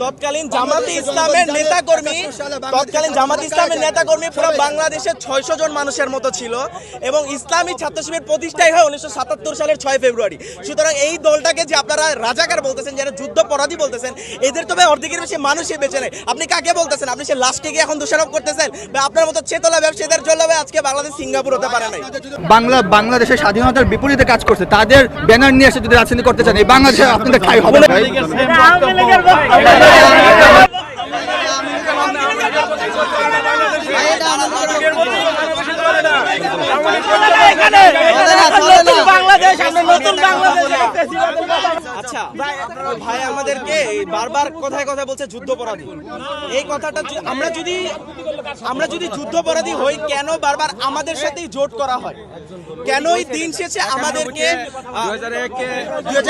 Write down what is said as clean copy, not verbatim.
তৎকালীন জামাতে ইসলামের নেতাকর্মী পুরো বাংলাদেশে 600 জন মানুষের মতো ছিল এবং ইসলামী ছাত্র শিবির প্রতিষ্ঠাই হয় 1977 সালের 6 ফেব্রুয়ারি। সুতরাং এই দলটাকে যে আপনারা রাজাকার বলতেছেন, যারা যুদ্ধপরাধী বলতেছেন, এদের তো ভাই অর্ধেকের বেশি মানুষই বেঁচে নেই। আপনি কাকে বলতেছেন? আপনি সে লাশটিকে এখন দোষারোপ করতেছেন? বা আপনার মতো চেতলা ব্যবসায়ীদের জন্য আজকে বাংলাদেশ সিঙ্গাপুর হতে পারে নাই। বাংলাদেশের স্বাধীনতার বিপরীতে কাজ করছে, তাদের ব্যানার নিয়ে এসে যদি রাজনীতি করতে চান, এই বাংলাদেশে আপনাদের ঠাঁই হবে না। আচ্ছা ভাই, আমাদেরকে বারবার কথায় কথা বলছে যুদ্ধপরাধী। এই কথাটা আমরা যদি যুদ্ধপরাধী হই, কেন বারবার আমাদের সাথেই জোট করা হয়? কেনই দিন শেষে আমাদেরকে